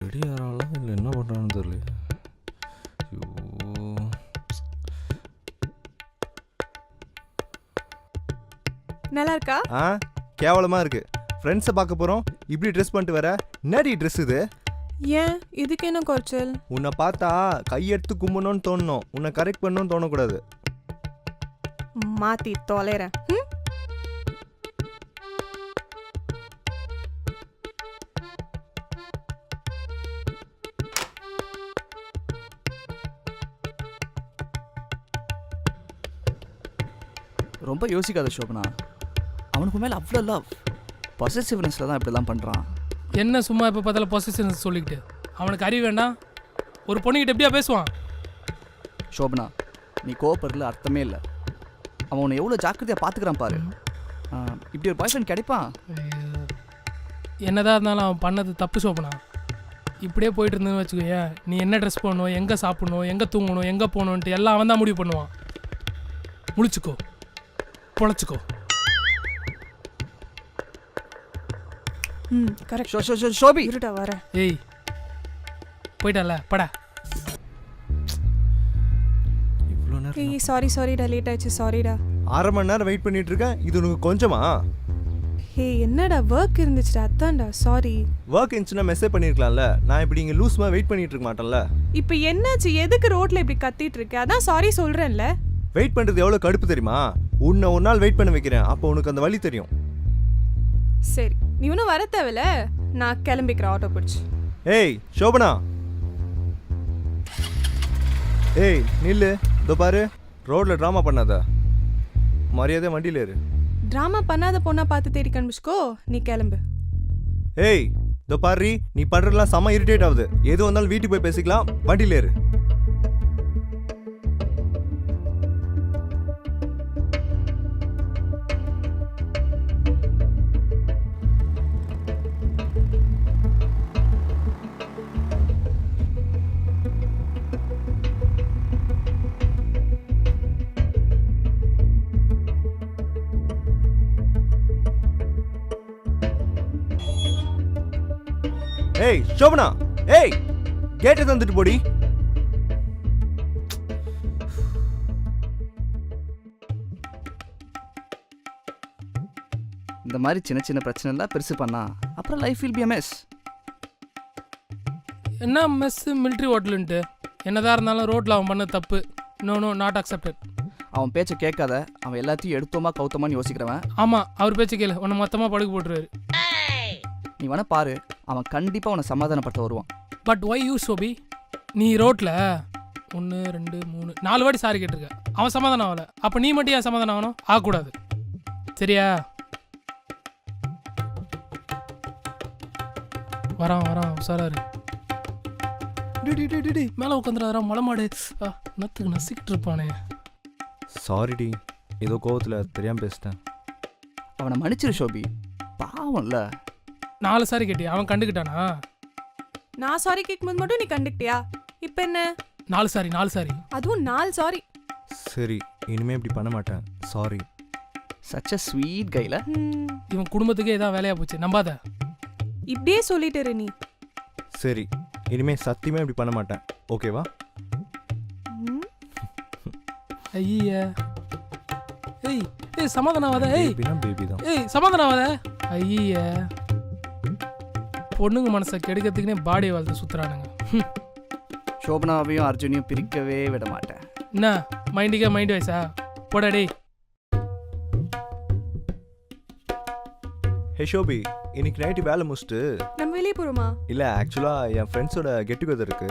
Ready ஆகிறாலாம் இல்லை என்ன பண்ணுறான்னு தெரியல. ஐயோ, நல்லா இருக்கா? கேவலமாக இருக்கு. ஃப்ரெண்ட்ஸை பார்க்க போகிறோம், இப்படி ட்ரெஸ் பண்ணிட்டு வர. என்னடி ட்ரெஸ் இது? ஏன் இதுக்கு என்ன குறைச்சல்? உன்னை பார்த்தா கையெடுத்து கும்பணும்னு தோணணும், உன்னை கரெக்ட் பண்ணணும்னு தோணக்கூடாது. மாத்தி தொலைறேன். ரொம்ப யோசிக்காத சோபனா. அவனுக்கு மேலே அவ்வளோ லவ், பொசசிவ்னஸில் தான் இப்படிலாம் பண்ணுறான். என்ன சும்மா இப்போ பார்த்தாலும் பொசிஷன் சொல்லிக்கிட்டு அவனுக்கு அறிவு வேண்டாம். ஒரு பொண்ணுக்கிட்ட எப்படியா பேசுவான்? சோபனா, நீ கோவப்படுறதுல அர்த்தமே இல்லை. அவன் உன்னை எவ்வளோ ஜாக்கிரதையாக பார்த்துக்கிறான் பாரு. இப்படி ஒரு பாய் ஃப்ரெண்ட் கிடைப்பான்? என்னதான் இருந்தாலும் அவன் பண்ணது தப்பு சோபனா. இப்படியே போயிட்டு இருந்தேன்னு வச்சுக்கோயேன், நீ என்ன ட்ரெஸ் பண்ணணும், எங்கே சாப்பிடணும், எங்கே தூங்கணும், எங்கே போகணுன்ட்டு எல்லாம் அவன் தான் முடிவு பண்ணுவான். முழிச்சுக்கோ, பொழைச்சிக்கோ. கரெக்ட். ஷோபி, இருடா வரேன். ஏய் போயிட்டல படா. இவ்வளோ நேரம் ஏய் சாரிடா, லேட் ஆயிடுச்சு, சாரிடா. 1/2 மணி நேரம் வெயிட் பண்ணிட்டு இருக்கேன், இது உனக்கு கொஞ்சமா? ஹே என்னடா ஒர்க் இருந்துச்சுடா, அதான்டா சாரி. ஒர்க் இருந்துச்சுன்னா மெசேஜ் பண்ணியிருக்கலாம்ல. நான் இப்படி இங்கே லூஸ்மா வெயிட் பண்ணிட்டு இருக்க மாட்டேன்ல. இப்போ என்னாச்சு? எதுக்கு ரோட்ல இப்படி கத்திட்டு இருக்க? அதான் சாரி சொல்றேன்ல. வெயிட் பண்ணுறது எவ்வளோ கடுப்பு தெரியுமா? உன்னை ஒரு நாள் வெயிட் பண்ண வைக்கிறேன், அப்போ உனக்கு அந்த வழி தெரியும். சரி நீ ஒன்றும் வர தேவையில்ல, நான் கிளம்பிக்கிறேன் ஆட்டோ பிடிச்சி. ஏய் சோபனா, ஏய் நில்லு. இதோ பாரு, ரோட்ல ட்ராமா பண்ணாத, மரியாதை வண்டியில் ஏறு. ட்ராமா பண்ணாத பொண்ணா பார்த்து தேடி கண்டுபிடிச்சிக்கோ, நீ கிளம்பு. ஏய் இதோ பாரு, நீ பண்றதெல்லாம் செம இரிட்டேட் ஆகுது. எது வந்தாலும் வீட்டுக்கு போய் பேசிக்கலாம், வண்டியில் ஏறு. ஏய் சோபனா, ஏய் கேட்டை தந்துட்டு போடி. இந்த மாதிரி சின்ன சின்ன பிரச்சனைலாம் பெருசு பண்ணா அப்புறம் life will be a mess. என்ன மெஸ்ஸு மிலிட்ரி ஹோட்டலுன்ட்டு? என்னதான் இருந்தாலும் ரோட்டில் அவன் பண்ண தப்பு. No not accepted. அவன் பேச்சை கேட்காத. அவன் எல்லாத்தையும் எடுத்தோமா கவுத்தோமான்னு யோசிக்கிறவன். ஆமாம், அவர் பேச்சை கேளு, உன்னை மொத்தமாக படுக்க போட்டுருவாரு. நீ வேணா பாரு, அவன் கண்டிப்பாக உன்னை சமாதானப்படுத்த வருவான். பட் ஒய் யூ சோபி? நீ ரோட்டில் 1 2 3 4 வாட்டி சாரி கேட்டிருக்க, அவன் சமாதானம் ஆகலை. அப்போ நீ மட்டும் ஏன் சமாதானம் ஆகணும்? ஆகக்கூடாது, சரியா? வரான் உசாராரு. மேலே உட்காந்துறாரா மலைமாடு, நத்துக்கு நசிக்கிட்டு இருப்பானே. சாரிடி, ஏதோ கோவத்தில் தெரியாமல் பேசிட்டேன். அவனை மன்னிச்சிரு ஷோபி, பாவம்ல. 4 சாரி கேட்டி, அவன் கண்டுக்கிட்டானா? நான் சாரி கேட்கும்போது மட்டும் நீ கண்டுக்கிட்டியா? இப்போ என்ன 4 சாரி? அதுவும் 4 சாரி. சரி, இனிமே இப்படி பண்ண மாட்டேன், சாரி. சச் அ ஸ்வீட் கைல. இவன் குடும்பத்துக்கே இதான் வேலையா போச்சு, நம்பாத. இப்படியே சொல்லிட்டு இரு நீ. சரி, இனிமே சத்தியமே இப்படி பண்ண மாட்டேன், ஓகேவா? ஐயா ஏய் சமாதானம் ஆகாத. பேபி தான். சமாதானம் ஆகாத. ஐயா பொண்ணுங்க மனசை கெடுக்கிறதுக்குனே பாடியை வளர்த்து சுத்துறானுங்க. சோபனாவையும் அர்ஜுனையும் பிரிக்கவே விட மாட்டேன். என்ன மைண்டுக்கே மைண்ட் வயசா? போடாடி. ஹே ஷோபி, இன்னைக்கு நைட்டு வேலை முடிச்சுட்டு நம்ம வெளியே போகிறோமா? இல்லை, ஆக்சுவலாக என் ஃப்ரெண்ட்ஸோட கெட் டுகெதர் இருக்கு.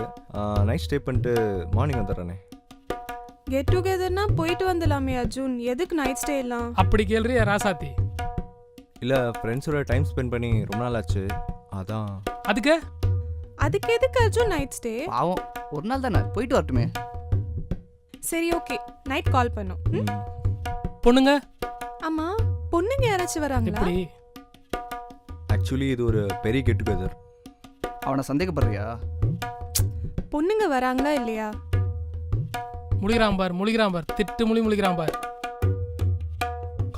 நைட் ஸ்டே பண்ணிட்டு மார்னிங் வந்துடுறேனே. கெட் டுகெதர்னா போயிட்டு வந்துடலாமே அர்ஜுன், எதுக்கு நைட் ஸ்டே எல்லாம்? அப்படி கேள்றியா ராசாத்தி? இல்லை, ஃப்ரெண்ட்ஸோட டைம் ஸ்பெண்ட் பண்ணி ரொம்ப நாள் ஆச்சு, அதான். அதுக்கு எதுக்கு அர்ஜுன் நைட் ஸ்டே? பாவம், ஒரு நாள் தானே, போயிட்டு வரட்டுமே. சரி ஓகே, நைட் கால் பண்ணும். பொண்ணுங்க? ஆமா, பொண்ணுங்க யாராச்சும் வராங்களா? எப்படி? ஆக்சுவலி இது ஒரு பெரிய கெட் டுகெதர். அவனை சந்தேகப்படுறியா? பொண்ணுங்க வராங்களா இல்லையா? முழிக்கிறான் பார், திட்டு முழிக்கிறான் பார்.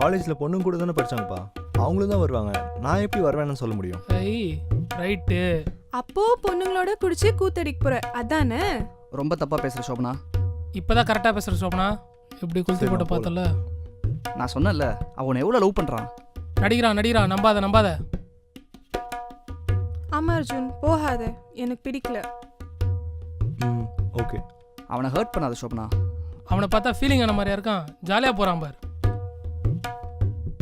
காலேஜில் பொண்ணுங்க கூட தானே படித்தாங்கப்பா, அவங்களும் தான் வருவாங்க, நான் எப்படி வருவேன்னு சொல்ல முடியும்? ஐய் ரைட்டு. அப்போ பொண்ணுங்களோட குடிச்சு கூத்தடிக்க போற அதானே? ரொம்ப தப்பாக பேசுகிற சோபனா. இப்போதான் கரெக்டாக பேசுகிற சோபனா. எப்படி கொளுத்தி சரி, போட்ட நான் பார்த்தல. நான் சொன்னேன்ல அவனை எவ்வளோ லவ் பண்ணுறான். நடிக்கிறான் நம்பாத. ஆமா அர்ஜுன், போகாத, எனக்கு பிடிக்கல. ம் ஓகே. அவனை ஹர்ட் பண்ணாத சோபனா. அவனை பார்த்தா ஃபீலிங் ஆன மாதிரியா இருக்கான். ஜாலியாக போகிறான் பார்.